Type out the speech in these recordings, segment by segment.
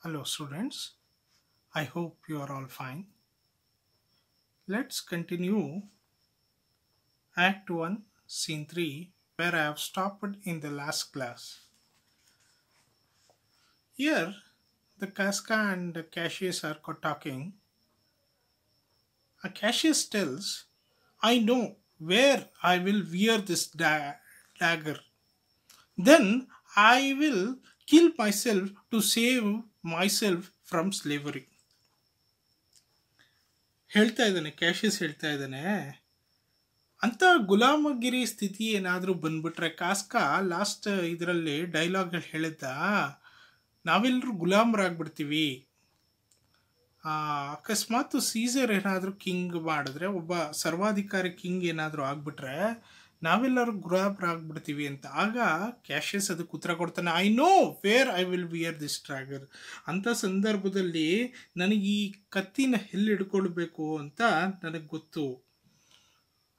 Hello, students. I hope you are all fine. Let's continue Act 1, Scene 3, where I have stopped in the last class. Here, the Casca and Cassius are talking. Cassius tells, I know where I will wear this dagger. Then I will kill myself to save myself from slavery. ಹೇಳ್ತಾ ಇದ್ದಾನೆ Cassius ಹೇಳ್ತಾ ಇದ್ದಾನೆ ಅಂತ ಗುಲಾಮಗಿರಿ ಸ್ಥಿತಿ ಏನಾದರೂ ಬಂದ್ಬಿಟ್ರೆ ಕಾಸ್ಕಾ last ಇದರಲ್ಲಿ dialogue ಹೇಳಿದ್ದ ನಾವೆಲ್ಲರೂ ಗುಲಾಮರಾಗ್ಬಿಡ್ತೀವಿ. ಅಕಸ್ಮಾತ್ ಸೀಸರ್ ಏನಾದರೂ ಕಿಂಗ್ ಮಾಡಿದ್ರೆ, ಒಬ್ಬ ಸರ್ವಾಧಿಕಾರಿ ಕಿಂಗ್ ಏನಾದರೂ ಆಗ್ಬಿಟ್ರೆ ನಾವೆಲ್ಲರೂ ಗುಲಾಮರಾಗ್ಬಿಡ್ತೀವಿ ಅಂತ. ಆಗ ಕ್ಯಾಶಿಯಸ್ ಅದಕ್ಕೆ ಉತ್ತರ ಕೊಡ್ತಾನೆ, I know where I will wear this dagger. ಅಂಥ ಸಂದರ್ಭದಲ್ಲಿ ನನಗೆ ಈ ಕತ್ತಿನ ಎಲ್ಲಿ ಹಿಡ್ಕೊಳ್ಬೇಕು ಅಂತ ನನಗೆ ಗೊತ್ತು.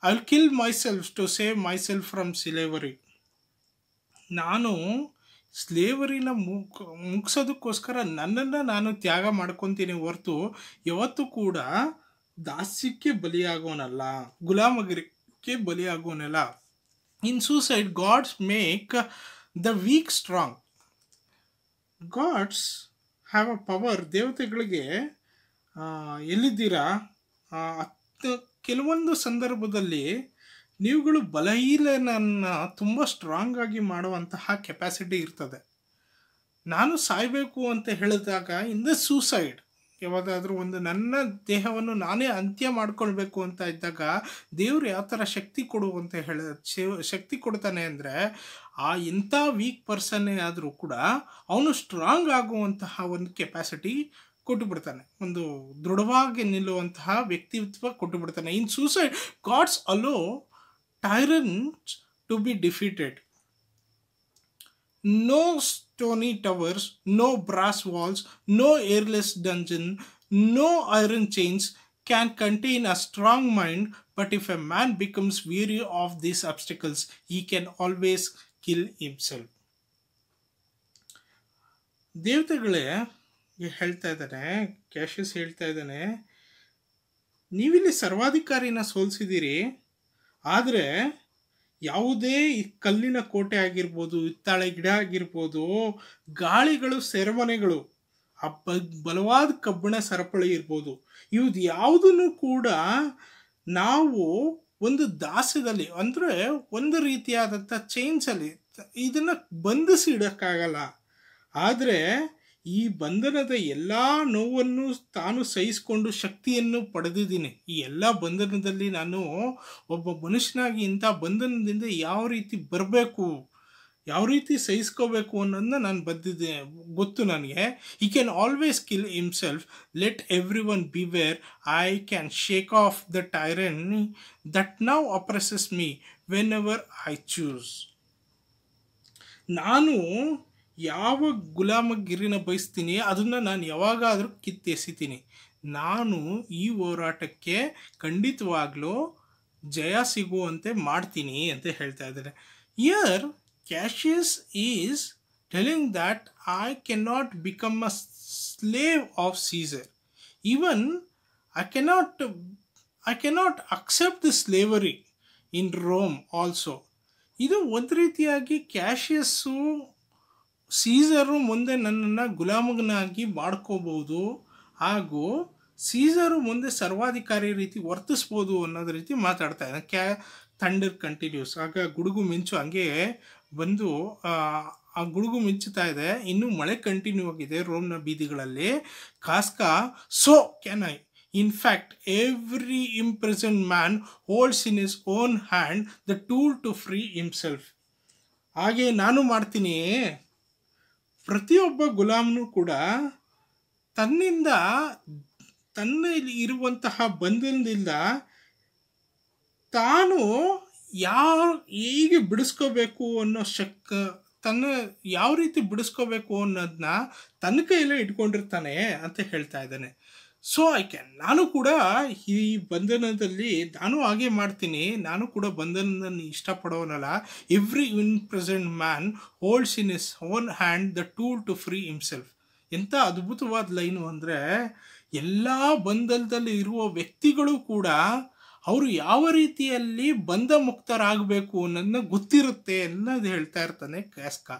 I will kill myself to save myself from slavery. ನಾನು ಸ್ಲೇವರಿನ ಮುಗಿಸೋದಕ್ಕೋಸ್ಕರ ನನ್ನನ್ನು ನಾನು ತ್ಯಾಗ ಮಾಡ್ಕೊತೀನಿ ಹೊರತು ಯಾವತ್ತೂ ಕೂಡ ದಾಸ್ಯಕ್ಕೆ ಬಲಿಯಾಗೋನಲ್ಲ, ಗುಲಾಮಗಿರಿಗೆ ಬಲಿಯಾಗೋನಲ್ಲ. In suicide gods make the weak strong. Gods have a power. ದೇವತೆಗಳಿಗೆ ಎಲ್ಲಿದ್ದೀರಾ, ಕೆಲವೊಂದು ಸಂದರ್ಭದಲ್ಲಿ ನೀವುಗಳು ಬಲಹೀನನನ್ನು ತುಂಬ ಸ್ಟ್ರಾಂಗ್ ಆಗಿ ಮಾಡುವಂತಹ ಕೆಪಾಸಿಟಿ ಇರ್ತದೆ. ನಾನು ಸಾಯಬೇಕು ಅಂತ ಹೇಳಿದಾಗ ಇನ್ ದ ಸೂಸೈಡ್, ಯಾವುದಾದ್ರೂ ಒಂದು ನನ್ನ ದೇಹವನ್ನು ನಾನೇ ಅಂತ್ಯ ಮಾಡ್ಕೊಳ್ಬೇಕು ಅಂತ ಇದ್ದಾಗ ದೇವರು ಯಾವ ಥರ ಶಕ್ತಿ ಕೊಡು ಅಂತ ಶಕ್ತಿ ಕೊಡ್ತಾನೆ ಅಂದರೆ, ಎಂಥ ವೀಕ್ ಪರ್ಸನ್ನೇ ಆದರೂ ಕೂಡ ಅವನು ಸ್ಟ್ರಾಂಗ್ ಆಗುವಂತಹ ಒಂದು ಕೆಪಾಸಿಟಿ ಕೊಟ್ಟು ಬಿಡ್ತಾನೆ, ಒಂದು ದೃಢವಾಗಿ ನಿಲ್ಲುವಂತಹ ವ್ಯಕ್ತಿತ್ವ ಕೊಟ್ಟು ಬಿಡ್ತಾನೆ. In suicide gods allow tyrants to be defeated. No stony towers, no brass walls, no airless dungeon, no iron chains can contain a strong mind, but if a man becomes weary of these obstacles, he can always kill himself. ದೇವತೆಗಳೇ ಹೇಳ್ತಾ ಇದ್ದಾನೆ, Cassius ಹೇಳ್ತಾ ಇದ್ದಾನೆ, ನೀವಿಲ್ಲಿ ಸರ್ವಾಧಿಕಾರಿನ ಸೋಲಿಸಿದ್ದೀರಿ, ಆದರೆ ಯಾವುದೇ ಕಲ್ಲಿನ ಕೋಟೆ ಆಗಿರ್ಬೋದು, ಹಿತ್ತಾಳೆ ಗಿಡ ಆಗಿರ್ಬೋದು, ಗಾಳಿಗಳು, ಸೆರೆಮನೆಗಳು, ಬಲವಾದ ಕಬ್ಬಿಣ ಸರಪಳಿ ಇರ್ಬೋದು, ಇವ್ದು ಯಾವುದನ್ನು ಕೂಡ ನಾವು ಒಂದು ದಾಸ್ಯದಲ್ಲಿ ಅಂದರೆ ಒಂದು ರೀತಿಯಾದಂಥ ಚೈನ್ಸಲ್ಲಿ ಇದನ್ನು ಬಂಧಿಸಿ ಇಡೋಕ್ಕಾಗಲ್ಲ. ಆದರೆ ಈ ಬಂಧನದ ಎಲ್ಲ ನೋವನ್ನು ತಾನು ಸಹಿಸಿಕೊಂಡು ಶಕ್ತಿಯನ್ನು ಪಡೆದಿದ್ದೀನಿ. ಈ ಎಲ್ಲ ಬಂಧನದಲ್ಲಿ ನಾನು ಒಬ್ಬ ಮನುಷ್ಯನಾಗಿ ಇಂಥ ಬಂಧನದಿಂದ ಯಾವ ರೀತಿ ಬರಬೇಕು, ಯಾವ ರೀತಿ ಸಹಿಸ್ಕೋಬೇಕು ಅನ್ನೋದನ್ನ ನಾನು ಬಂದಿದ್ದೆ ಗೊತ್ತು ನನಗೆ. He can always kill himself, let everyone beware, I can shake off the tyranny that now oppresses me whenever I choose. ನಾನು ಯಾವ ಗುಲಾಮಗಿರಿನ ಬಯಸ್ತೀನಿ ಅದನ್ನು ನಾನು ಯಾವಾಗಾದರೂ ಕಿತ್ತೆಸಿತೀನಿ. ನಾನು ಈ ಹೋರಾಟಕ್ಕೆ ಖಂಡಿತವಾಗ್ಲೂ ಜಯ ಸಿಗುವಂತೆ ಮಾಡ್ತೀನಿ ಅಂತ ಹೇಳ್ತಾ ಇದ್ದಾರೆ. Here Cassius is telling that I can not become a slave of Caesar. Even I cannot accept the slavery in Rome also. ಇದು ಒಂದು ರೀತಿಯಾಗಿ ಕ್ಯಾಶಿಯಸ್ಸು ಸೀಸರು ಮುಂದೆ ನನ್ನನ್ನು ಗುಲಾಮನಾಗಿ ಮಾಡ್ಕೋಬೋದು, ಹಾಗೂ ಸೀಸರು ಮುಂದೆ ಸರ್ವಾಧಿಕಾರಿ ರೀತಿ ವರ್ತಿಸ್ಬೋದು ಅನ್ನೋದು ರೀತಿ ಮಾತಾಡ್ತಾ ಇದ್ದಾನೆ. Thunder continues. ಆಗ ಗುಡುಗು ಮಿಂಚು ಹಂಗೆ ಬಂದು ಆ ಗುಡುಗು ಮಿಂಚುತ್ತಾ ಇದೆ. ಇನ್ನೂ ಮಳೆ ಕಂಟಿನ್ಯೂ ಆಗಿದೆ ರೋಮ್ನ ಬೀದಿಗಳಲ್ಲಿ. Casca, so can I. In fact, every imprisoned man holds in his own hand the tool to free himself. ಹಾಗೆ ನಾನು ಮಾಡ್ತೀನಿ. ಪ್ರತಿಯೊಬ್ಬ ಗುಲಾಮನು ಕೂಡ ತನ್ನಲ್ಲಿ ಇರುವಂತಹ ಬಂಧನದಿಂದ ತಾನು ಹೇಗೆ ಬಿಡಿಸ್ಕೋಬೇಕು ಅನ್ನೋ ಯಾವ ರೀತಿ ಬಿಡಿಸ್ಕೋಬೇಕು ಅನ್ನೋದನ್ನ ತನ್ನ ಕೈಯಲ್ಲೇ ಇಟ್ಕೊಂಡಿರ್ತಾನೆ ಅಂತ ಹೇಳ್ತಾ ಇದ್ದಾನೆ. ಸೊ ನಾನು ಕೂಡ ಈ ಬಂಧನದಲ್ಲಿ ನಾನು ಹಾಗೆ ಮಾಡ್ತೀನಿ. ನಾನು ಕೂಡ ಬಂಧನವನ್ನು ಇಷ್ಟಪಡೋನಲ್ಲ. Every in present man holds in his own hand the tool to free himself. ಎಂಥ ಅದ್ಭುತವಾದ ಲೈನು ಅಂದರೆ, ಎಲ್ಲ ಬಂಧನದಲ್ಲಿ ಇರುವ ವ್ಯಕ್ತಿಗಳು ಕೂಡ ಅವರು ಯಾವ ರೀತಿಯಲ್ಲಿ ಬಂಧ ಮುಕ್ತರಾಗಬೇಕು ಅನ್ನೋದನ್ನ ಗೊತ್ತಿರುತ್ತೆ ಅನ್ನೋದು ಹೇಳ್ತಾ ಇರ್ತಾನೆ Casca.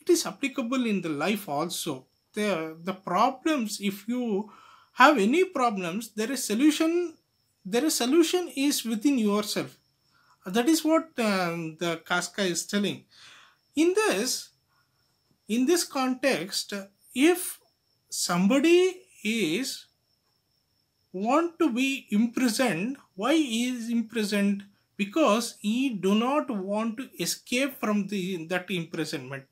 It is applicable in the life also. The problems, if you have any problems, there is solution is within yourself. That is what the Kafka is telling. In this context, if somebody is want to be imprisoned, why he is imprisoned? Because he do not want to escape from that imprisonment.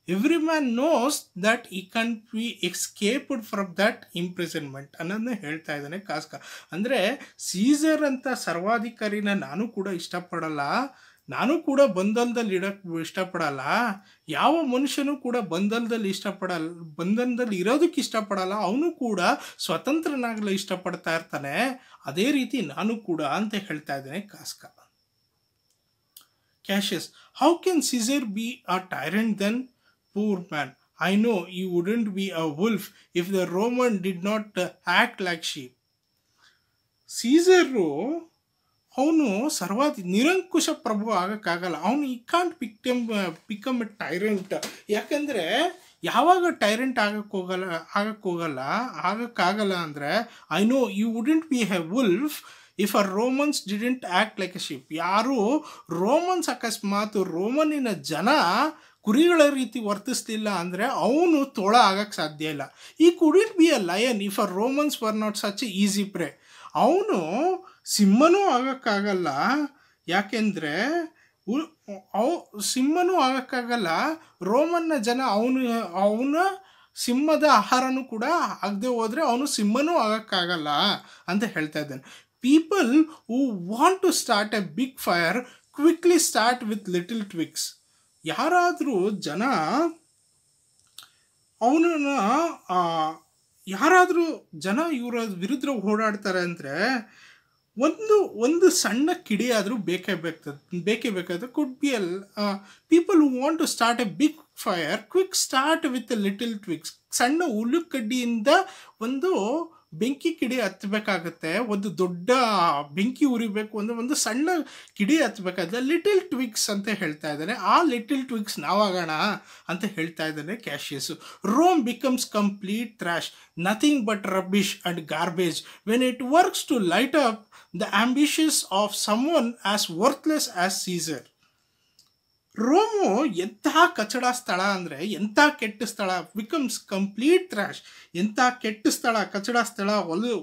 Every man knows that he can't be escaped from that imprisonment ಅನ್ನೋದನ್ನ ಹೇಳ್ತಾ ಇದ್ದಾನೆ ಕಾಸ್ಕಾ. ಅಂದರೆ Caesar ಅಂತ ಸರ್ವಾಧಿಕಾರಿನ ನಾನು ಕೂಡ ಇಷ್ಟಪಡಲ್ಲ, ನಾನು ಕೂಡ ಬಂಧನದಲ್ಲಿ ಇಡಕ್ಕೆ ಇಷ್ಟಪಡಲ್ಲ, ಯಾವ ಮನುಷ್ಯನೂ ಕೂಡ ಬಂಧನದಲ್ಲಿ ಇರೋದಕ್ಕೆ ಇಷ್ಟಪಡಲ್ಲ, ಅವನು ಕೂಡ ಸ್ವತಂತ್ರನಾಗಲು ಇಷ್ಟಪಡ್ತಾ ಇರ್ತಾನೆ, ಅದೇ ರೀತಿ ನಾನು ಕೂಡ ಅಂತ ಹೇಳ್ತಾ ಇದ್ದೇನೆ ಕಾಸ್ಕಾ. Cassius, how can Caesar be a tyrant then? Poor man, I know he wouldn't be a wolf if the Roman did not act like sheep. ಸೀಸರು ಅವನು ನಿರಂಕುಶ ಪ್ರಭು ಆಗಕ್ಕಾಗಲ್ಲ. ಅವನು ಈ ಕಾಂಟ್ ಬಿಕಮ್ ಎ ಟೈರೆಂಟ್. ಯಾಕಂದರೆ ಯಾವಾಗ ಟೈರೆಂಟ್ ಆಗಕ್ಕಾಗಲ್ಲ ಅಂದರೆ, I know you wouldn't be a wolf if a Romans didn't act like a sheep. ಯಾರು Romans ಅಕಸ್ಮಾತ್ ರೋಮನಿನ ಜನ ಕುರಿಗಳ ರೀತಿ ವರ್ತಿಸ್ತಿಲ್ಲ ಅಂದರೆ ಅವನು ತೋಳ ಆಗಕ್ಕೆ ಸಾಧ್ಯ ಇಲ್ಲ. He couldn't be a lion if a Romans were not such easy prey. ಅವನು ಸಿಂಹನೂ ಆಗಕ್ಕಾಗಲ್ಲ, ಯಾಕೆಂದರೆ ಸಿಂಹನೂ ಆಗಕ್ಕಾಗಲ್ಲ, ರೋಮನ್ನ ಜನ ಅವನ ಸಿಂಹದ ಆಹಾರನೂ ಕೂಡ ಆಗದೆ ಹೋದರೆ ಅವನು ಸಿಂಹನೂ ಆಗಕ್ಕಾಗಲ್ಲ ಅಂತ ಹೇಳ್ತಾ ಇದ್ದಾನೆ. People who want to start a big fire quickly start with little twigs. ಯಾರಾದರೂ ಜನ ಇವರ ವಿರುದ್ಧ ಓಡಾಡ್ತಾರೆ ಅಂದರೆ ಒಂದು ಸಣ್ಣ ಕಿಡಿ ಆದರೂ ಬೇಕೇ ಬೇಕಾದ್ರೆ ಕುಡ್ ಬಿ ಎಲ್ people who want to start a big fire quick start with little twigs. ಸಣ್ಣ ಹುಲ್ಲುಕಡ್ಡಿಯಿಂದ ಒಂದು ಬೆಂಕಿ ಕಿಡಿ ಹತ್ತಬೇಕಾಗತ್ತೆ. ಒಂದು ದೊಡ್ಡ ಬೆಂಕಿ ಉರಿಬೇಕು ಅಂದರೆ ಒಂದು ಸಣ್ಣ ಕಿಡಿ ಹತ್ತಬೇಕಾದ್ರೆ ಲಿಟಲ್ ಟ್ವಿಕ್ಸ್ ಅಂತ ಹೇಳ್ತಾ ಇದ್ದಾನೆ. ಆ ಲಿಟಲ್ ಟ್ವಿಕ್ಸ್ ನಾವಾಗೋಣ ಅಂತ ಹೇಳ್ತಾ ಇದ್ದಾನೆ Cassius. Rome becomes complete trash, nothing but rubbish and garbage when it works to light up the ambitious of someone as worthless as Caesar. Rome ಎಂಥ ಕಚಡ ಸ್ಥಳ ಅಂದರೆ, ಎಂಥ ಕೆಟ್ಟ ಸ್ಥಳ, ಬಿಕಮ್ಸ್ ಕಂಪ್ಲೀಟ್ ಥ್ರಾಶ್, ಎಂಥ ಕೆಟ್ಟ ಸ್ಥಳ, ಕಚಡ ಸ್ಥಳ,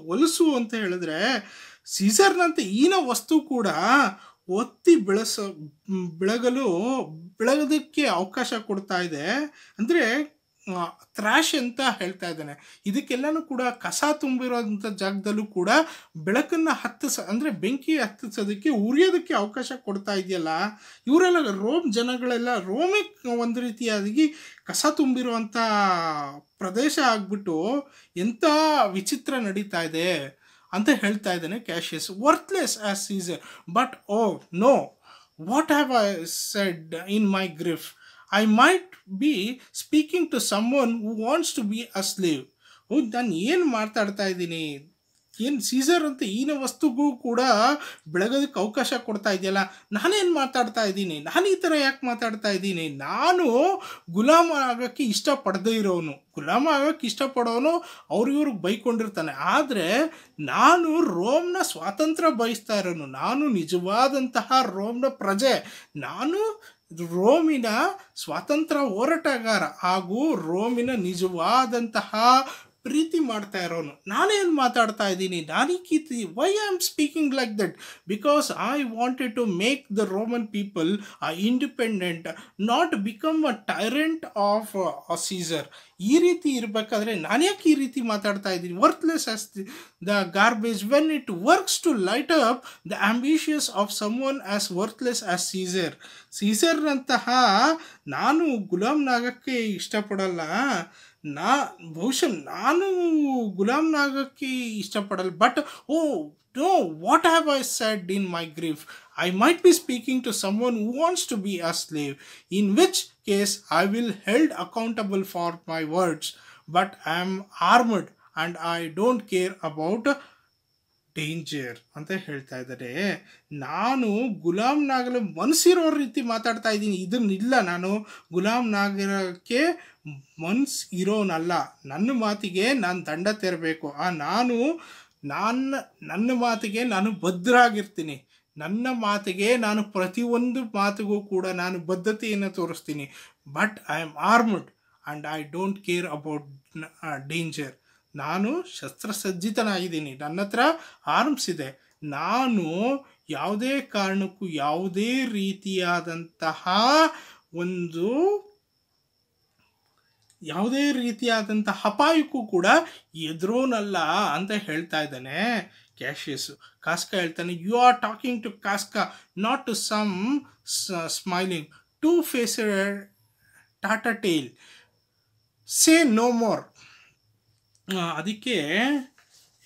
ಹೊಲಸು ಅಂತ ಹೇಳಿದ್ರೆ ಸೀಸರ್ನಂತೆ ಈನ ವಸ್ತು ಕೂಡ ಒತ್ತಿ ಬೆಳಗೋದಕ್ಕೆ ಅವಕಾಶ ಕೊಡ್ತಾ ಇದೆ. ಅಂದರೆ ಥ್ರಾಶ್ ಅಂತ ಹೇಳ್ತಾ ಇದ್ದಾನೆ. ಇದಕ್ಕೆಲ್ಲನೂ ಕೂಡ ಕಸ ತುಂಬಿರೋಂಥ ಜಾಗದಲ್ಲೂ ಕೂಡ ಬೆಳಕನ್ನು ಅಂದರೆ ಬೆಂಕಿ ಹತ್ತಿಸೋದಕ್ಕೆ, ಉರಿಯೋದಕ್ಕೆ ಅವಕಾಶ ಕೊಡ್ತಾ ಇದೆಯಲ್ಲ. ಇವರೆಲ್ಲ ಜನಗಳೆಲ್ಲ ರೋಮೇ ಒಂದು ರೀತಿಯಾಗಿ ಕಸ ತುಂಬಿರುವಂಥ ಪ್ರದೇಶ ಆಗ್ಬಿಟ್ಟು ಎಂಥ ವಿಚಿತ್ರ ನಡೀತಾ ಇದೆ ಅಂತ ಹೇಳ್ತಾ ಇದ್ದಾನೆ Cassius. Worthless as Caesar, but oh no, what have I said in my grief? I might be speaking to someone who wants to be a slave. ನಾನು ಏನು ಮಾತಾಡ್ತಾ ಇದ್ದೀನಿ? ಏನು ಸೀಸರ್ ಅಂತ ಈನ ವಸ್ತುಗೂ ಕೂಡ ಬೆಳಗೋದಕ್ಕೆ ಅವಕಾಶ ಕೊಡ್ತಾ ಇದೆಯಲ್ಲ, ನಾನೇನು ಮಾತಾಡ್ತಾ ಇದ್ದೀನಿ? ನಾನು ಈ ಥರ ಯಾಕೆ ಮಾತಾಡ್ತಾ ಇದ್ದೀನಿ? ನಾನು ಗುಲಾಮ ಆಗೋಕ್ಕೆ ಇಷ್ಟಪಡದೇ ಇರೋನು, ಗುಲಾಮ ಆಗೋಕ್ಕೆ ಇಷ್ಟಪಡೋನು ಇವ್ರಿಗೆ ಬೈಕೊಂಡಿರ್ತಾನೆ. ಆದರೆ ನಾನು ರೋಮ್ನ ಸ್ವಾತಂತ್ರ್ಯ ಬಯಸ್ತಾ ಇರೋನು, ನಾನು ನಿಜವಾದಂತಹ ರೋಮ್ನ ಪ್ರಜೆ, ನಾನು ರೋಮಿನ ಸ್ವಾತಂತ್ರ್ಯ ಹೋರಾಟಗಾರ ಹಾಗೂ ರೋಮಿನ ನಿಜವಾದಂತಹ ಪ್ರೀತಿ ಮಾಡ್ತಾ ಇರೋನು. ನಾನೇನು ಮಾತಾಡ್ತಾ ಇದ್ದೀನಿ? Why I am speaking like that? Because I wanted to make the Roman people independent, not become a tyrant of a Caesar. ಈ ರೀತಿ ಇರಬೇಕಾದ್ರೆ ನಾನು ಯಾಕೆ ಈ ರೀತಿ ಮಾತಾಡ್ತಾ ಇದ್ದೀನಿ? Worthless as the garbage when it works to light up the ambitious of someone as worthless as Caesar. ಸೀಸರ್ನಂತಹ ನಾನು ಗುಲಾಮ್ನಾಗಕ್ಕೆ ಇಷ್ಟಪಡಲ್ಲ, ಬಹುಶಃ ನಾನು ಗುಲಾಮ್ನಾಗಕ್ಕೆ ಇಷ್ಟಪಡಲ್ಲ. But no, what have I said in my grief? I might be speaking to someone who wants to be a slave, in which case I will held accountable for my words. But I am armed and I don't care about danger ಅಂತ ಹೇಳ್ತಾ ಇದ್ದಾರೆ. ನಾನು ಗುಲಾಮ್ ನಾಗಲು ಮನಸ್ಸಿರೋ ರೀತಿ ಮಾತಾಡ್ತಾ ಇದ್ದೀನಿ. ಇದನ್ನಿಲ್ಲ, ನಾನು ಗುಲಾಮ್ ನಾಗರಕ್ಕೆ ಮನ್ಸು ಇರೋನಲ್ಲ. ನನ್ನ ಮಾತಿಗೆ ನಾನು ದಂಡ ತೆರಬೇಕು. ನನ್ನ ಮಾತಿಗೆ ನಾನು ಬದ್ಧರಾಗಿರ್ತೀನಿ. ನನ್ನ ಮಾತಿಗೆ ನಾನು ಪ್ರತಿಯೊಂದು ಮಾತಿಗೂ ಕೂಡ ನಾನು ಬದ್ಧತೆಯನ್ನು ತೋರಿಸ್ತೀನಿ. But I am armed and I don't care about danger. ನಾನು ಶಸ್ತ್ರಸಜ್ಜಿತನಾಗಿದ್ದೀನಿ, ನನ್ನ ಹತ್ರ ಆರ್ಮ್ಸ್ ಇದೆ. ನಾನು ಯಾವುದೇ ಕಾರಣಕ್ಕೂ ಯಾವುದೇ ರೀತಿಯಾದಂತಹ ಅಪಾಯಕ್ಕೂ ಕೂಡ ಎದುರೋನಲ್ಲ ಅಂತ ಹೇಳ್ತಾ ಇದ್ದಾನೆ ಕ್ಯಾಶಿಯಸ್. ಕಾಸ್ಕಾ ಹೇಳ್ತಾನೆ, you are talking to Casca, not to some smiling two faced tattle tale, say no more. ಅದಕ್ಕೆ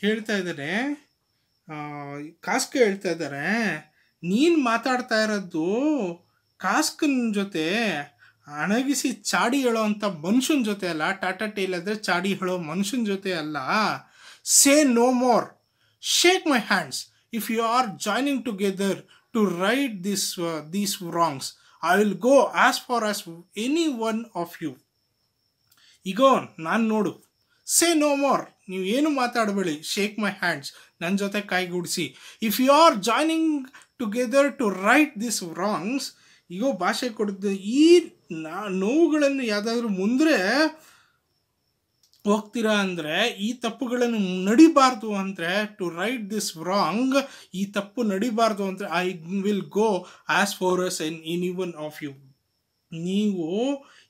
ಹೇಳ್ತಾ ಇದ್ದಾರೆ, ಕಾಸ್ಕ ಹೇಳ್ತಾ ಇದ್ದಾರೆ, ನೀನು ಮಾತಾಡ್ತಾ ಇರೋದು ಕಾಸ್ಕನ ಜೊತೆ ಅಣಗಿಸಿ ಚಾಡಿ ಹೇಳೋ ಅಂಥ ಮನುಷ್ಯನ ಜೊತೆ ಅಲ್ಲ. ಟಾಟಾ ಟೇಲ್ ಅಂದರೆ ಚಾಡಿ ಹೇಳೋ ಮನುಷ್ಯನ ಜೊತೆ ಅಲ್ಲ. Say no more, shake my hands if you are joining together to right these wrongs. I will go as far as any one of you. ಈಗ ನಾನು ನೋಡು, ಸೇ ನೋ ಮೋರ್, ನೀವು ಏನು ಮಾತಾಡಬೇಡಿ. ಶೇಕ್ ಮೈ ಹ್ಯಾಂಡ್ಸ್, ನನ್ನ ಜೊತೆ ಕೈಗೂಡಿಸಿ. If you are joining together to right this wrongs, ಈಗ ಭಾಷೆ ಕೊಡೋದು, ಈ ನೋವುಗಳನ್ನು ಯಾವುದಾದ್ರೂ ಮುಂದೆ ಹೋಗ್ತೀರಾ ಅಂದರೆ, ಈ ತಪ್ಪುಗಳನ್ನು ನಡಿಬಾರ್ದು ಅಂದರೆ, ಟು ರೈಟ್ ದಿಸ್ ರಾಂಗ್, ಈ ತಪ್ಪು ನಡಿಬಾರ್ದು ಅಂದರೆ, I will go as far as any one of you. ನೀವು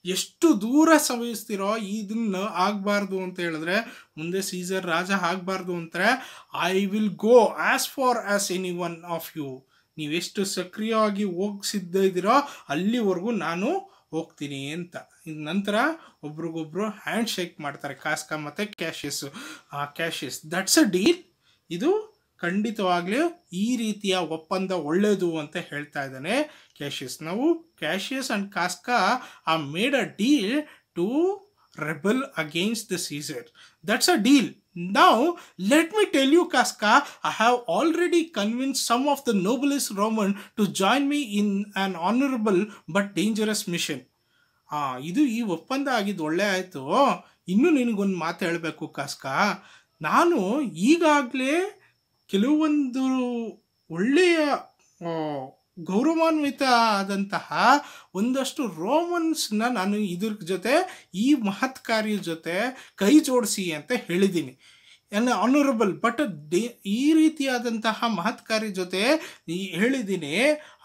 ಎಷ್ಟು ದೂರ ಸವಿಸ್ತಿರೋ, ಇದನ್ನು ಆಗಬಾರ್ದು ಅಂತ ಹೇಳಿದ್ರೆ, ಮುಂದೆ ಸೀಸರ್ ರಾಜ ಆಗಬಾರ್ದು ಅಂತಾರೆ, I will go as far as any one of you. ನೀವೆಷ್ಟು ಸಕ್ರಿಯವಾಗಿ ಹೋಗಿ ಸಿದ್ಧ ಇದ್ದೀರೋ ಅಲ್ಲಿವರೆಗೂ ನಾನು ಹೋಗ್ತೀನಿ ಅಂತ. ನಂತರ ಒಬ್ರಿಗೊಬ್ರು ಹ್ಯಾಂಡ್ ಶೇಕ್ ಮಾಡ್ತಾರೆ ಕಾಸ್ಕಾ ಮತ್ತು ಕ್ಯಾಶಿಯಸ್. That's a deal. ಇದು ಖಂಡಿತವಾಗ್ಲೂ ಈ ರೀತಿಯ ಒಪ್ಪಂದ ಒಳ್ಳೆಯದು ಅಂತ ಹೇಳ್ತಾ ಇದ್ದಾನೆ ಕ್ಯಾಶಿಯಸ್. ನಾವು Cassius and Casca are made a deal to rebel against the Caesar. That's a deal. Now, let me tell you, Casca, I have already convinced some of the noblest Roman to join me in an honorable but dangerous mission. ಇದು ಈ ಒಪ್ಪಂದ ಆಗಿದ್ದು ಒಳ್ಳೆ ಆಯಿತು. ಇನ್ನೂ ನಿನಗೊಂದು ಮಾತು ಹೇಳಬೇಕು ಕಾಸ್ಕಾ. ನಾನು ಈಗಾಗಲೇ ಕೆಲವೊಂದು ಒಳ್ಳೆಯ ಗೌರವಾನ್ವಿತ ಆದಂತಹ ಒಂದಷ್ಟು ರೋಮನ್ಸ್ನ ನಾನು ಇದ್ರ ಜೊತೆ, ಈ ಮಹತ್ ಕಾರ್ಯ ಜೊತೆ ಕೈ ಜೋಡಿಸಿ ಅಂತ ಹೇಳಿದ್ದೀನಿ. ಆನರಬಲ್ ಬಟ್ ಈ ರೀತಿಯಾದಂತಹ ಮಹತ್ ಕಾರ್ಯ ಜೊತೆ ಹೇಳಿದ್ದೀನಿ.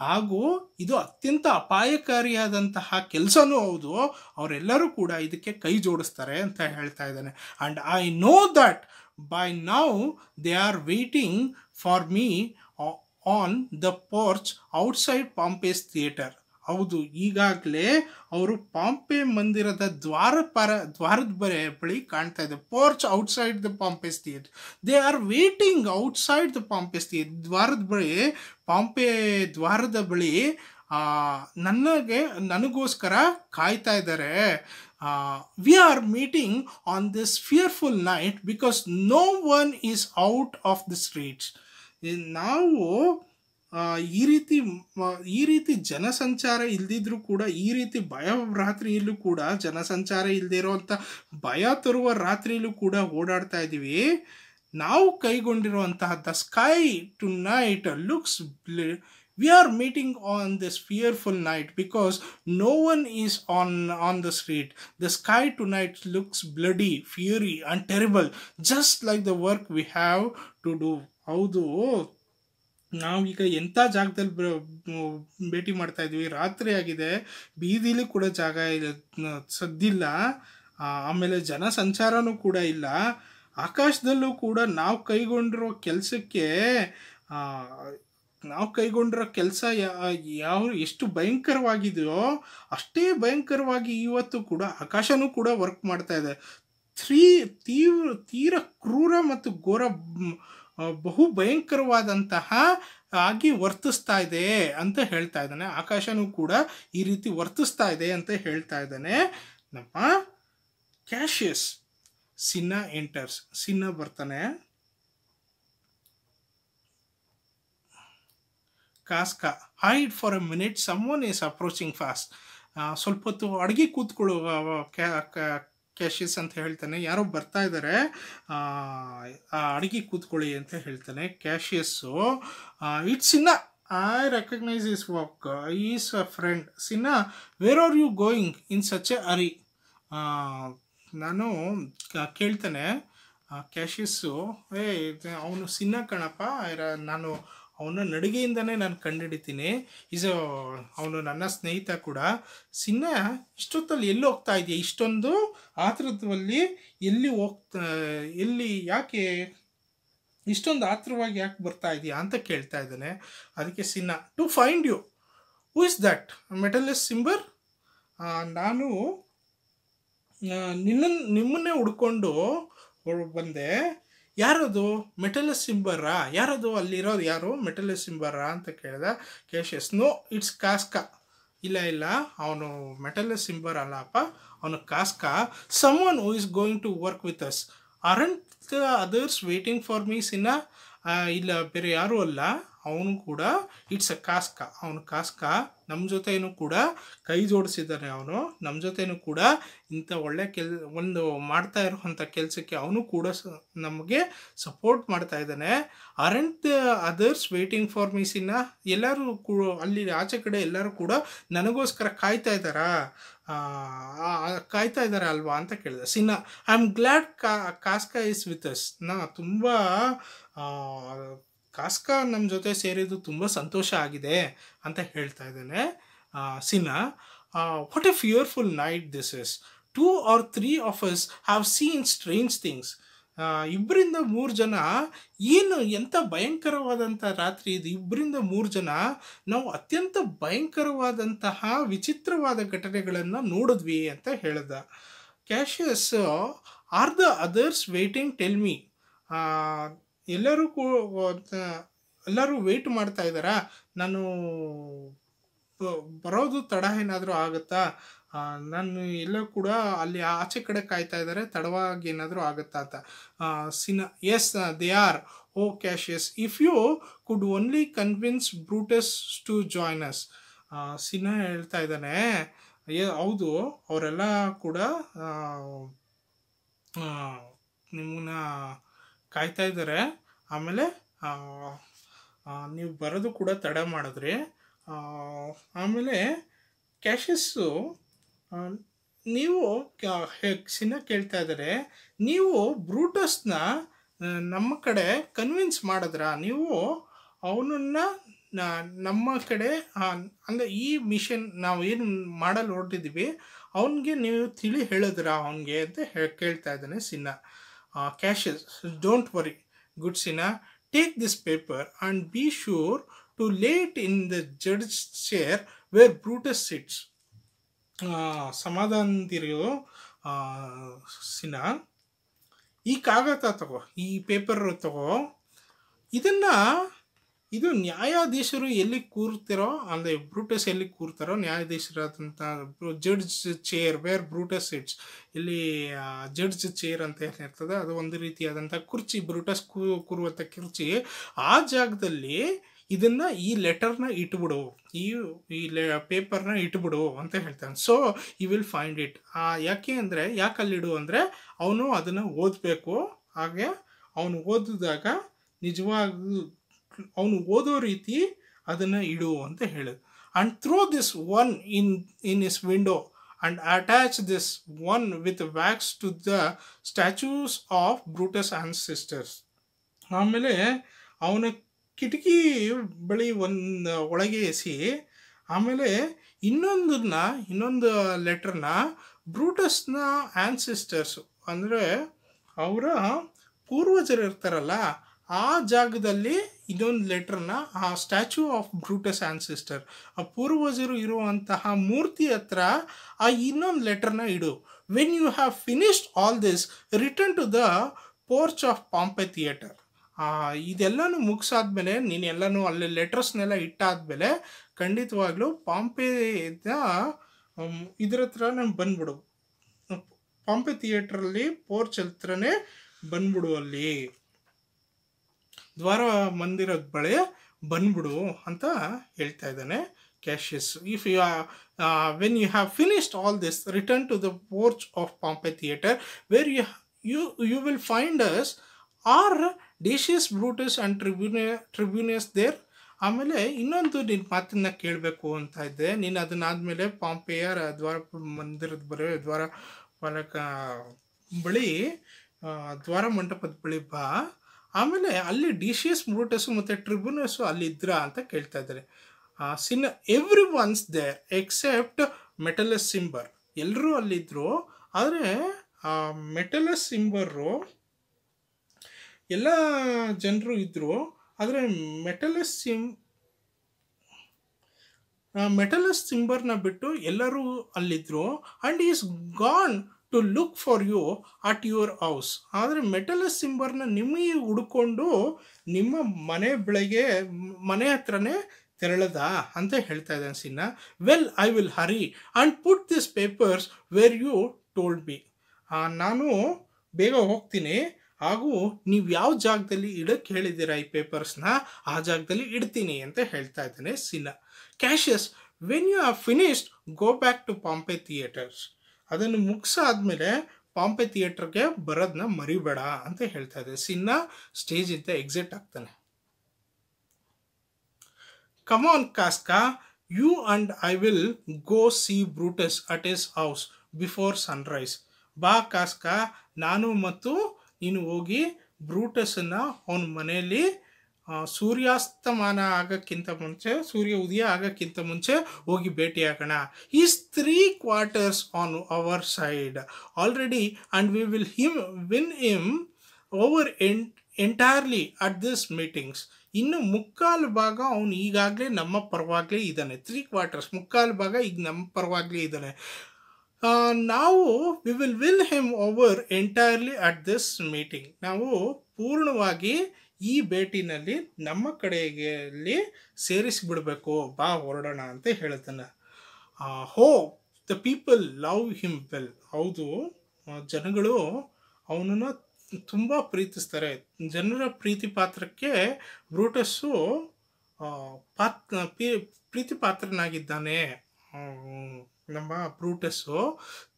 ಹಾಗೂ ಇದು ಅತ್ಯಂತ ಅಪಾಯಕಾರಿಯಾದಂತಹ ಕೆಲಸನೂ ಹೌದು. ಅವರೆಲ್ಲರೂ ಕೂಡ ಇದಕ್ಕೆ ಕೈ ಜೋಡಿಸ್ತಾರೆ ಅಂತ ಹೇಳ್ತಾ ಇದ್ದಾನೆ. And I know that by now they are waiting for me on the porch outside Pompey's theatre. ಹೌದು, ಈಗಾಗಲೇ ಅವರು ಪಾಂಪೆ ಮಂದಿರದ ದ್ವಾರದ ಬಳಿ ಕಾಣ್ತಾ ಇದೆ. Porch outside the Pompey's theatre. They are waiting outside the Pompey's theatre. Pompey ದ್ವಾರದ ಬಳಿ ನನಗೋಸ್ಕರ ಕಾಯ್ತಾ ಇದ್ದಾರೆ. We are meeting on this fearful night because no one is out of the streets. ನಾವು ಈ ರೀತಿ ಜನಸಂಚಾರ ಇಲ್ದಿದ್ರೂ ಕೂಡ, ಈ ರೀತಿ ರಾತ್ರಿಯಲ್ಲೂ ಕೂಡ ಜನಸಂಚಾರ ಇಲ್ಲದೆ ಇರೋವಂಥ ಭಯ ತರುವ ರಾತ್ರಿಯಲ್ಲೂ ಕೂಡ ಓಡಾಡ್ತಾ ಇದ್ದೀವಿ. ನಾವು ಕೈಗೊಂಡಿರುವಂತಹ the sky tonight looks we are meeting on this fearful night because no one is on the street. The sky tonight looks bloody, fiery and terrible, just like the work we have to do. ಹೌದು, ನಾವೀಗ ಎಂಥ ಜಾಗದಲ್ಲಿ ಭೇಟಿ ಮಾಡ್ತಾ ಇದ್ವಿ. ರಾತ್ರಿ ಆಗಿದೆ, ಬೀದಿಲಿ ಕೂಡ ಜಾಗ ಸದ್ದಿಲ್ಲ, ಆಮೇಲೆ ಜನಸಂಚಾರನೂ ಕೂಡ ಇಲ್ಲ. ಆಕಾಶದಲ್ಲೂ ಕೂಡ ನಾವು ಕೈಗೊಂಡಿರೋ ಕೆಲಸ ಎಷ್ಟು ಭಯಂಕರವಾಗಿದೆಯೋ ಅಷ್ಟೇ ಭಯಂಕರವಾಗಿ ಇವತ್ತು ಕೂಡ ಆಕಾಶನೂ ಕೂಡ ವರ್ಕ್ ಮಾಡ್ತಾ ಇದೆ. ತೀರ ಕ್ರೂರ ಮತ್ತು ಘೋರ, ಬಹು ಭಯಂಕರವಾದಂತಹ ಆಗಿ ವರ್ತಿಸ್ತಾ ಇದೆ ಅಂತ ಹೇಳ್ತಾ ಇದ್ದಾನೆ. ಆಕಾಶನೂ ಕೂಡ ಈ ರೀತಿ ವರ್ತಿಸ್ತಾ ಇದೆ ಅಂತ ಹೇಳ್ತಾ ಇದ್ದಾನೆ ನಮ್ಮ ಕ್ಯಾಶಿಯಸ್. ಸಿನ್ಹಾ ಎಂಟರ್ಸ್. ಸಿನ್ಹಾ ಬರ್ತಾನೆ. Casca, hide for a minute, someone is approaching fast. ಸ್ವಲ್ಪ ಹೊತ್ತು ಅಡುಗೆ ಕೂತ್ಕೊಳ್ಳು ಕ್ಯಾಶಿಯಸ್ ಅಂತ ಹೇಳ್ತಾನೆ. ಯಾರೋ ಬರ್ತಾ ಇದ್ದಾರೆ, ಅಡುಗೆ ಕೂತ್ಕೊಳ್ಳಿ ಅಂತ ಹೇಳ್ತಾನೆ Cassius. It's Cinna, I recognise his walk, is a friend. Cinna, where are you going in such a hurry? ನಾನು ಕೇಳ್ತಾನೆ ಕ್ಯಾಶಿಯಸ್ಸು, ಅವನು ಸಿನ್ಹಾ ಕಣಪ್ಪ, ನಾನು ಅವನ ನಡಿಗೆಯಿಂದನೇ ನಾನು ಕಂಡುಹಿಡಿತೀನಿ. ಅವನು ನನ್ನ ಸ್ನೇಹಿತ ಕೂಡ. ಸಿನ್ಹಾ, ಇಷ್ಟೊತ್ತಲ್ಲಿ ಎಲ್ಲಿ ಹೋಗ್ತಾ ಇದೆಯಾ? ಇಷ್ಟೊಂದು ಆತುರದಲ್ಲಿ ಎಲ್ಲಿ ಯಾಕೆ ಇಷ್ಟೊಂದು ಆತುರವಾಗಿ ಯಾಕೆ ಬರ್ತಾ ಇದೆಯಾ ಅಂತ ಕೇಳ್ತಾ ಇದ್ದಾನೆ. ಅದಕ್ಕೆ Cinna, to find you. Who is that? Metellus Cimber. ನಾನು ನಿಮ್ಮನ್ನೇ ಹುಡ್ಕೊಂಡು ಬಂದೆ. ಯಾರದು? ಮೆಟಲಿಸ್ ಸಿಂಬರಾ? ಯಾರದು? ಅಲ್ಲಿರೋದು ಯಾರು? ಮೆಟಲಿಸ್ ಸಿಂಬರಾ ಅಂತ ಕೇಳಿದ ಕ್ಯಾಶಿಯಸ್. No, it's ಕಾಸ್ಕಾ. ಇಲ್ಲ, ಅವನು ಮೆಟಲಿಸ್ ಸಿಂಬರ್ ಅಲ್ಲಪ್ಪ, ಅವನು Casca. Someone who is going to work with us. Aren't the others waiting for me? Cinna, ಇಲ್ಲ, ಬೇರೆ ಯಾರೂ ಅಲ್ಲ, ಅವನು ಕೂಡ ಇಟ್ಸ್ ಅ ಕಾಸ್ಕಾ. ಅವನು ಕಾಸ್ಕಾ ನಮ್ಮ ಜೊತೆನೂ ಕೂಡ ಕೈ ಜೋಡಿಸಿದ್ದಾನೆ. ಅವನು ನಮ್ಮ ಜೊತೆನೂ ಕೂಡ ಇಂಥ ಒಳ್ಳೆ ಒಂದು ಮಾಡ್ತಾ ಇರುವಂಥ ಕೆಲಸಕ್ಕೆ ಅವನು ಕೂಡ ನಮಗೆ ಸಪೋರ್ಟ್ ಮಾಡ್ತಾ ಇದ್ದಾನೆ. Aren't others waiting for me? Sinha, ಎಲ್ಲರೂ ಕೂಡ ಅಲ್ಲಿ ಆಚೆ ಕಡೆ ಎಲ್ಲರೂ ಕೂಡ ನನಗೋಸ್ಕರ ಕಾಯ್ತಾ ಇದ್ದಾರೆ ಅಲ್ವಾ ಅಂತ ಕೇಳಿದೆ. Cinna, I am glad Casca is with us. ತುಂಬ ಕಾಸ್ಕಾ ನಮ್ಮ ಜೊತೆ ಸೇರಿದ್ದು ತುಂಬ ಸಂತೋಷ ಆಗಿದೆ ಅಂತ ಹೇಳ್ತಾ ಇದ್ದಾನೆ Sinha. What A fearful night this is. 2 or 3 of us have seen strange things. 2-3 ಜನ, ಎಂಥ ಭಯಂಕರವಾದಂಥ ರಾತ್ರಿ ಇದು. 2-3 ಜನ ನಾವು ಅತ್ಯಂತ ಭಯಂಕರವಾದಂತಹ ವಿಚಿತ್ರವಾದ ಘಟನೆಗಳನ್ನು ನೋಡಿದ್ವಿ ಅಂತ ಹೇಳ್ದ Cassius. Are the others waiting? Tell me. ಎಲ್ಲರೂ ವೆಯ್ಟ್ ಮಾಡ್ತಾ ಇದ್ದಾರಾ? ನಾನು ಬರೋದು ತಡ ಏನಾದರೂ ಆಗುತ್ತಾ? ನಾನು ಎಲ್ಲೂ ಕೂಡ ಅಲ್ಲಿ ಆಚೆ ಕಡೆ ಕಾಯ್ತಾ ಇದ್ದಾರೆ, ತಡವಾಗಿ ಏನಾದರೂ ಆಗುತ್ತಾ ಅಂತ. Cinna, yes they are. O Cassius, if you could only convince Brutus to join us. Cinna ಹೇಳ್ತಾ ಇದ್ದಾನೆ, ಹೌದು, ಅವರೆಲ್ಲ ಕೂಡ ನಿಮ್ಮನ್ನ ಕಾಯ್ತಾ ಇದ್ದಾರೆ. ಆಮೇಲೆ ನೀವು ಬರೋದು ಕೂಡ ತಡ ಮಾಡಿದ್ರಿ. ಆಮೇಲೆ ಕ್ಯಾಶಿಯಸ್ಸು, ನೀವು ಸಿನ್ಹಾ ಕೇಳ್ತಾ ಇದ್ದಾರೆ, ನೀವು ಬ್ರೂಟಸ್ನ ನಮ್ಮ ಕಡೆ ಕನ್ವಿನ್ಸ್ ಮಾಡಿದ್ರಾ? ನೀವು ಅವನನ್ನು ನಮ್ಮ ಕಡೆ ಅಂದರೆ ಈ ಮಿಷನ್ ನಾವು ಏನು ಮಾಡಲು ಹೊರಟಿದ್ದೀವಿ ಅವನಿಗೆ ನೀವು ಹೇಳಿದ್ರಾ ಅವನಿಗೆ ಅಂತ ಕೇಳ್ತಾ ಇದ್ದಾನೆ Cinna. Cassius, don't worry good Cinna, take this paper and be sure to lay it in the judge chair where Brutus sits. ಸಮಾಧಾನದಿರು ಸಿನ್ಹಾ, ಈ ಕಾಗದ ತಗೋ, ಈ ಪೇಪರ್ ತಗೋ, ಇದು ನ್ಯಾಯಾಧೀಶರು ಎಲ್ಲಿ ಕೂರ್ತಿರೋ, ಅಂದರೆ ಬ್ರೂಟಸ್ ಎಲ್ಲಿ ಕೂರ್ತಾರೋ ನ್ಯಾಯಾಧೀಶರಾದಂಥ judge chair where Brutus sits, ಇಲ್ಲಿ ಜಡ್ಜ್ ಚೇರ್ ಅಂತ ಏನಿರ್ತದೆ ಅದು ಒಂದು ರೀತಿಯಾದಂಥ ಕುರ್ಚಿ, ಬ್ರೂಟಸ್ ಕೂರುವಂಥ ಕುರ್ಚಿ. ಆ ಜಾಗದಲ್ಲಿ ಈ ಲೆಟರ್ನ ಇಟ್ಬಿಡು, ಈ ಪೇಪರ್ನ ಇಟ್ಬಿಡು ಅಂತ ಹೇಳ್ತಾನೆ. So you will find it. ಯಾಕೆ ಅಲ್ಲಿಡು ಅಂದರೆ ಅವನು ಅದನ್ನು ಓದಬೇಕು. ಹಾಗೆ ಅವನು ಓದಿದಾಗ ನಿಜವಾಗ್ಲೂ ಅವನು ಓದೋ ರೀತಿ ಅದನ್ನು ಇಡು ಅಂತ ಹೇಳಿದ. And throw this one in his window and attach this one with wax to the statues of Brutus ancestors. ಆಮೇಲೆ ಅವನ ಕಿಟಕಿ ಬಳಿ ಒಳಗೆ ಎಸಿ, ಆಮೇಲೆ ಇನ್ನೊಂದು ಲೆಟರ್ನ ಬ್ರೂಟಸ್ನ ಆನ್ಸೆಸ್ಟರ್ಸು ಅಂದರೆ ಅವರ ಪೂರ್ವಜರು ಇರ್ತಾರಲ್ಲ ಆ ಜಾಗದಲ್ಲಿ ಇನ್ನೊಂದು ಲೆಟರ್ನ ಆ ಸ್ಟ್ಯಾಚ್ಯೂ ಆಫ್ ಬ್ರೂಟಸ್ ಆನ್ಸೆಸ್ಟರ್, ಆ ಪೂರ್ವಜರು ಇರುವಂತಹ ಮೂರ್ತಿ ಹತ್ರ ಆ ಇನ್ನೊಂದು ಲೆಟರ್ನ ಇಡು. When you have finished all this return to the porch of Pompey theatre. ಇದೆಲ್ಲನೂ ಮುಗಿಸಾದ್ಮೇಲೆ ನೀನೆಲ್ಲನೂ ಅಲ್ಲಿ ಲೆಟರ್ಸ್ನೆಲ್ಲ ಇಟ್ಟಾದ್ಮೇಲೆ ಖಂಡಿತವಾಗ್ಲೂ ಪಾಂಪೆ ಇದ್ರ ಹತ್ರ ನಾನು ಬಂದ್ಬಿಡು, ಪಾಂಪೆ ಥಿಯೇಟ್ರಲ್ಲಿ ಪೋರ್ಚ್ ಹತ್ರನೇ ಬಂದ್ಬಿಡು, ಅಲ್ಲಿ ದ್ವಾರ ಮಂದಿರದ ಬಳಿ ಬಂದ್ಬಿಡು ಅಂತ ಹೇಳ್ತಾ ಇದ್ದಾನೆ Cassius. If you when you have finished all this, return to the porch of Pompey theatre where you will find us are Decius Brutus and Trebonius there. ಆಮೇಲೆ ಇನ್ನೊಂದು ನಿನ್ನ ಮಾತನ್ನ ಕೇಳಬೇಕು ಅಂತ ಇದ್ದೆ. ನೀನು ಅದನ್ನಾದಮೇಲೆ ಪಾಂಪೆಯ ದ್ವಾರ ಮಂದಿರದ ದ್ವಾರ ಪಾಲಕ ಬಳಿ ದ್ವಾರ ಮಂಟಪದ ಬಳಿ ಬಾ. ಆಮೇಲೆ ಅಲ್ಲಿ ಡಿಶಿಯಸ್ ಬ್ರೂಟಸ್ಸು ಮತ್ತು ಟ್ರಿಬ್ಯೂನಸ್ಸು ಅಲ್ಲಿದ್ರ ಅಂತ ಕೇಳ್ತಾ ಇದ್ದಾರೆ. Every one's there except Metellus Cimber. ಎಲ್ಲರೂ ಅಲ್ಲಿದ್ದರು, ಆದರೆ ಮೆಟಲಸ್ ಸಿಂಬರು ಎಲ್ಲ ಜನರು ಇದ್ದರು, ಆದರೆ ಮೆಟಲಸ್ ಸಿಂಬರ್ನ ಬಿಟ್ಟು ಎಲ್ಲರೂ ಅಲ್ಲಿದ್ದರು. And is gone to look for you at your house. ಆದರೆ ಮೆಟಲಸ್ ಸಿಂಬರ್ನ ನಿಮಗೆ ಹುಡ್ಕೊಂಡು ನಿಮ್ಮ ಮನೆ ಹತ್ರನೇ ತೆರಳದ ಅಂತ ಹೇಳ್ತಾ ಇದ್ದಾನೆ Cinna. Well, I will hurry and put this papers where you told me. ನಾನು ಬೇಗ ಹೋಗ್ತೀನಿ, ಹಾಗೂ ನೀವು ಯಾವ ಜಾಗದಲ್ಲಿ ಇಡಕ್ಕೆ ಹೇಳಿದ್ದೀರಾ ಈ ಪೇಪರ್ಸ್ನ ಆ ಜಾಗದಲ್ಲಿ ಇಡ್ತೀನಿ ಅಂತ ಹೇಳ್ತಾ ಇದ್ದಾನೆ Cinna. Cassius, when you have finished go back to Pompey theatres. ಅದನ್ನು ಮುಗಿಸಾದ್ಮೇಲೆ ಪಾಂಪೆ ಥಿಯೇಟರ್ಗೆ ಬರೋದನ್ನ ಮರಿಬೇಡ ಅಂತ ಹೇಳ್ತಾ ಇದೆ. ಸಿನ್ನ ಸ್ಟೇಜಿಂದ ಎಕ್ಸಿಟ್ ಆಗ್ತಾನೆ. Come on Casca, you and I will go see Brutus at his house before sunrise. ಬಾ ಕಾಸ್ಕಾ, ನಾನು ಮತ್ತು ನೀನು ಹೋಗಿ ಬ್ರೂಟಸನ್ನು ಅವನ ಮನೆಯಲ್ಲಿ ಸೂರ್ಯಾಸ್ತಮಾನ ಆಗೋಕ್ಕಿಂತ ಮುಂಚೆ, ಸೂರ್ಯ ಉದಯ ಆಗೋಕ್ಕಿಂತ ಮುಂಚೆ ಹೋಗಿ ಭೇಟಿಯಾಗೋಣ. Is 3 quarters on our side already and we will win him over entirely at this meetings. ಇನ್ನು 3/4 ಭಾಗ ಅವನು ಈಗಾಗಲೇ ನಮ್ಮ ಪರವಾಗಲೇ ಇದ್ದಾನೆ. 3 quarters, 3/4 ಭಾಗ ಈಗ ನಮ್ಮ ಪರವಾಗಲೇ ಇದ್ದಾನೆ. ನಾವು we will win him over entirely at this meeting. ನಾವು ಪೂರ್ಣವಾಗಿ ಈ ಭೇಟಿನಲ್ಲಿ ನಮ್ಮ ಕಡೆಯಲ್ಲಿ ಸೇರಿಸಿಬಿಡಬೇಕು, ಬಾ ಹೊರಡೋಣ ಅಂತ ಹೇಳ್ತಾನೆ. ಹೋ the people love him well. ಹೌದು, ಜನಗಳು ಅವನನ್ನು ತುಂಬ ಪ್ರೀತಿಸ್ತಾರೆ. ಜನರ ಪ್ರೀತಿ ಪಾತ್ರಕ್ಕೆ ಬ್ರೂಟಸ್ಸು ಪ್ರೀತಿ ಪಾತ್ರನಾಗಿದ್ದಾನೆ ನಮ್ಮ Brutus.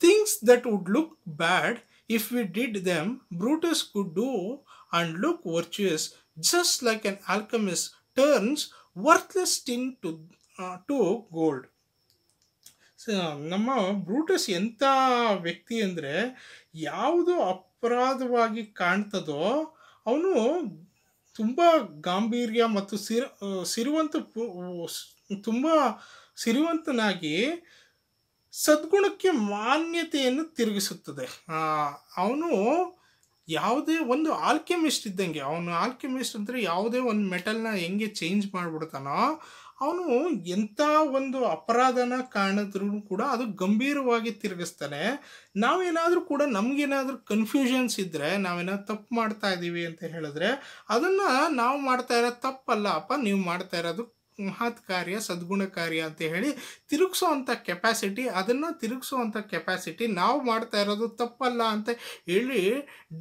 Things that would look bad if we did them Brutus could do and look virtuous, just like an alchemist turns worthless tin to gold. ನಮ್ಮ ಬ್ರೂಟಸ್ ಎಂಥ ವ್ಯಕ್ತಿ ಅಂದರೆ, ಯಾವುದು ಅಪರಾಧವಾಗಿ ಕಾಣ್ತದೋ ಅವನು ತುಂಬ ಗಾಂಭೀರ್ಯ ಮತ್ತು ತುಂಬ ಸಿರಿವಂತನಾಗಿ ಸದ್ಗುಣಕ್ಕೆ ಮಾನ್ಯತೆಯನ್ನು ತಿರುಗಿಸುತ್ತದೆ. ಅವನು ಯಾವುದೇ ಒಂದು ಆಲ್ಕೆಮಿಸ್ಟ್ ಇದ್ದಂಗೆ. ಅವನು ಆಲ್ಕೆಮಿಸ್ಟ್ ಅಂದರೆ ಯಾವುದೇ ಒಂದು ಮೆಟಲ್ನ ಹೆಂಗೆ ಚೇಂಜ್ ಮಾಡಿಬಿಡ್ತಾನೋ, ಅವನು ಎಂಥ ಒಂದು ಅಪರಾಧನ ಕಾಣಿದ್ರೂ ಕೂಡ ಅದು ಗಂಭೀರವಾಗಿ ತಿರುಗಿಸ್ತಾನೆ. ನಾವೇನಾದರೂ ಕೂಡ ನಮಗೇನಾದರೂ ಕನ್ಫ್ಯೂಷನ್ಸ್ ಇದ್ದರೆ, ನಾವೇನಾದ್ರು ತಪ್ಪು ಮಾಡ್ತಾ ಇದ್ದೀವಿ ಅಂತ ಹೇಳಿದ್ರೆ, ಅದನ್ನು ನಾವು ಮಾಡ್ತಾ ಇರೋದು ತಪ್ಪಲ್ಲ ಅಪ್ಪ, ನೀವು ಮಾಡ್ತಾ ಇರೋದು ಮಹತ್ ಕಾರ್ಯ, ಸದ್ಗುಣ ಕಾರ್ಯ ಅಂತ ಹೇಳಿ ತಿರುಗಿಸೋವಂಥ ಕೆಪಾಸಿಟಿ, ಅದನ್ನು ತಿರುಗಿಸೋವಂಥ ಕೆಪಾಸಿಟಿ, ನಾವು ಮಾಡ್ತಾ ಇರೋದು ತಪ್ಪಲ್ಲ ಅಂತ ಹೇಳಿ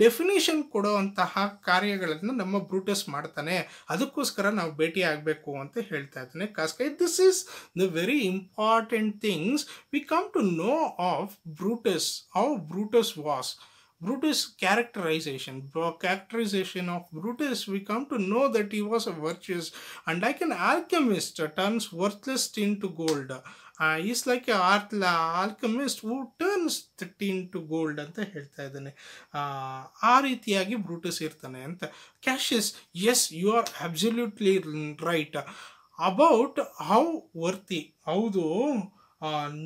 ಡೆಫಿನೇಷನ್ ಕೊಡುವಂತಹ ಕಾರ್ಯಗಳನ್ನು ನಮ್ಮ ಬ್ರೂಟಸ್ ಮಾಡ್ತಾನೆ. ಅದಕ್ಕೋಸ್ಕರ ನಾವು ಭೇಟಿ ಆಗಬೇಕು ಅಂತ ಹೇಳ್ತಾ ಇದ್ದಾನೆ Casca. This is the very important things we come to know of Brutus, how Brutus was. Brutus characterization of Brutus, we come to know that he was a virtuous and like an alchemist turns worthless tin to gold. He's like a alchemist who turns the tin to gold ಅಂತ ಹೇಳ್ತಾ ಇದ್ದಾನೆ. ಆ ರೀತಿಯಾಗಿ Brutus ಇರ್ತಾನೆ ಅಂತ. Cassius, yes, you are absolutely right about how worthy. ಹೌದು,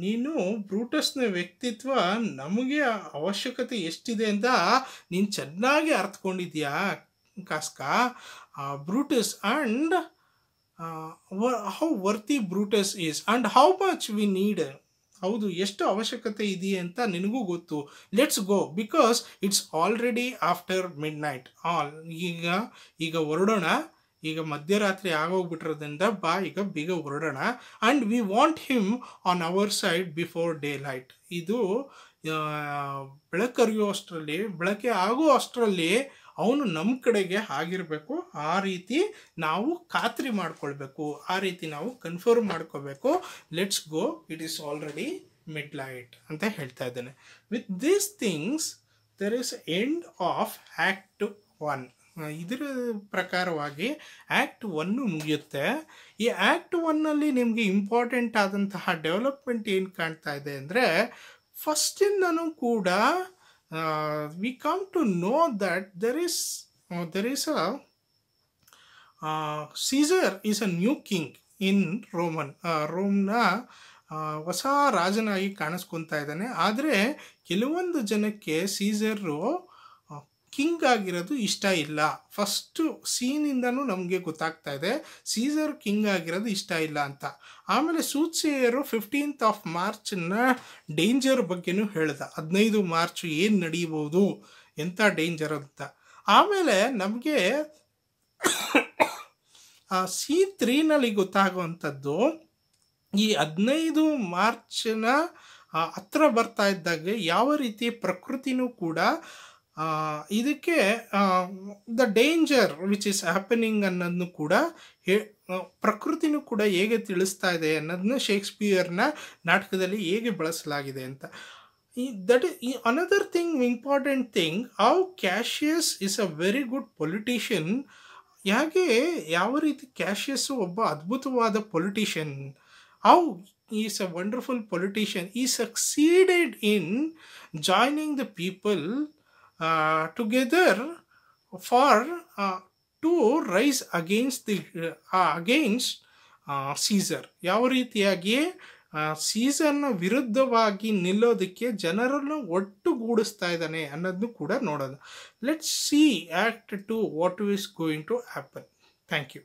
ನೀನು ಬ್ರೂಟಸ್ನ ವ್ಯಕ್ತಿತ್ವ ನಮಗೆ ಅವಶ್ಯಕತೆ ಎಷ್ಟಿದೆ ಅಂತ ನೀನು ಚೆನ್ನಾಗಿ ಅರ್ಥಕೊಂಡಿದ್ಯಾ Casca. Brutus and how worthy Brutus is and how much we need. ಹೌದು, ಎಷ್ಟು ಅವಶ್ಯಕತೆ ಇದೆಯೇ ಅಂತ ನಿನಗೂ ಗೊತ್ತು. Let's go because it's already after midnight. ಈಗ ಹೊರಡೋಣ, ಈಗ ಮಧ್ಯರಾತ್ರಿ ಆಗೋಗ್ಬಿಟ್ಟಿರೋದ್ರಿಂದ ಬಾ ಈಗ ಬೇಗ ಹೊರಡೋಣ. And we want him on our side before daylight. ಇದು ಬೆಳಕರಿಯೋ ಅಷ್ಟರಲ್ಲಿ, ಬೆಳಕೆ ಆಗೋ ಅಷ್ಟರಲ್ಲಿ ಅವನು ನಮ್ಮ ಕಡೆಗೆ ಆಗಿರಬೇಕು. ಆ ರೀತಿ ನಾವು ಖಾತ್ರಿ ಮಾಡ್ಕೊಳ್ಬೇಕು, ಆ ರೀತಿ ನಾವು ಕನ್ಫರ್ಮ್ ಮಾಡ್ಕೋಬೇಕು. Let's go, it is already mid light ಅಂತ ಹೇಳ್ತಾ ಇದ್ದೇನೆ. With these things there is end of act 1. ಇದರ ಪ್ರಕಾರವಾಗಿ ಆ್ಯಕ್ಟ್ 1 ಮುಗಿಯುತ್ತೆ. ಈ ಆ್ಯಕ್ಟ್ 1ನಲ್ಲಿ ನಿಮಗೆ ಇಂಪಾರ್ಟೆಂಟ್ ಆದಂತಹ ಡೆವಲಪ್ಮೆಂಟ್ ಏನು ಕಾಣ್ತಾ ಇದೆ ಅಂದರೆ, ಫಸ್ಟಿಂದನೂ ಕೂಡ we come to know that there is Caesar is a new king in ರೋಮ್ನ ಹೊಸ ರಾಜನಾಗಿ ಕಾಣಿಸ್ಕೊತಾ ಇದ್ದಾನೆ. ಆದರೆ ಕೆಲವೊಂದು ಜನಕ್ಕೆ ಸೀಸರು ಕಿಂಗ್ ಆಗಿರೋದು ಇಷ್ಟ ಇಲ್ಲ. ಫಸ್ಟು ಸೀನಿಂದನೂ ನಮಗೆ ಗೊತ್ತಾಗ್ತಾ ಇದೆ ಸೀಸರ್ ಕಿಂಗ್ ಆಗಿರೋದು ಇಷ್ಟ ಇಲ್ಲ ಅಂತ. ಆಮೇಲೆ ಸೂತ್ಸೇಯರು 15th of March ಡೇಂಜರ್ ಬಗ್ಗೆನೂ ಹೇಳ್ದ. 15 ಮಾರ್ಚ್ ಏನು ನಡೀಬೋದು, ಎಂಥ ಡೇಂಜರ್ ಅಂತ. ಆಮೇಲೆ ನಮಗೆ C3ನಲ್ಲಿ ಗೊತ್ತಾಗುವಂಥದ್ದು, ಈ 15 ಮಾರ್ಚ್ನ ಹತ್ರ ಬರ್ತಾ ಇದ್ದಾಗ ಯಾವ ರೀತಿ ಪ್ರಕೃತಿನೂ ಕೂಡ ಇದಕ್ಕೆ the danger which is happening ಅನ್ನೋದನ್ನು ಕೂಡ ಪ್ರಕೃತಿನೂ ಕೂಡ ಹೇಗೆ ತಿಳಿಸ್ತಾ ಇದೆ ಅನ್ನೋದನ್ನ ಶೇಕ್ಸ್ಪಿಯರ್ನ ನಾಟಕದಲ್ಲಿ ಹೇಗೆ ಬಳಸಲಾಗಿದೆ ಅಂತ. That is another thing, important thing, how Cassius is a very good politician. ಯಾವ ರೀತಿ ಕ್ಯಾಶಿಯಸ್ಸು ಒಬ್ಬ ಅದ್ಭುತವಾದ politician. How is a wonderful politician. He succeeded in joining the people together for to rise against Caesar. ಯಾವ ರೀತಿಯಾಗಿ ಸೀಸರ್ನ ವಿರುದ್ಧವಾಗಿ ನಿಲ್ಲೋದಕ್ಕೆ ಜನರನ್ನು ಒಟ್ಟುಗೂಡಿಸ್ತಾ ಇದ್ದಾನೆ ಅನ್ನೋದನ್ನು ಕೂಡ ನೋಡೋಣ. Let's see act 2 what is going to happen. Thank you.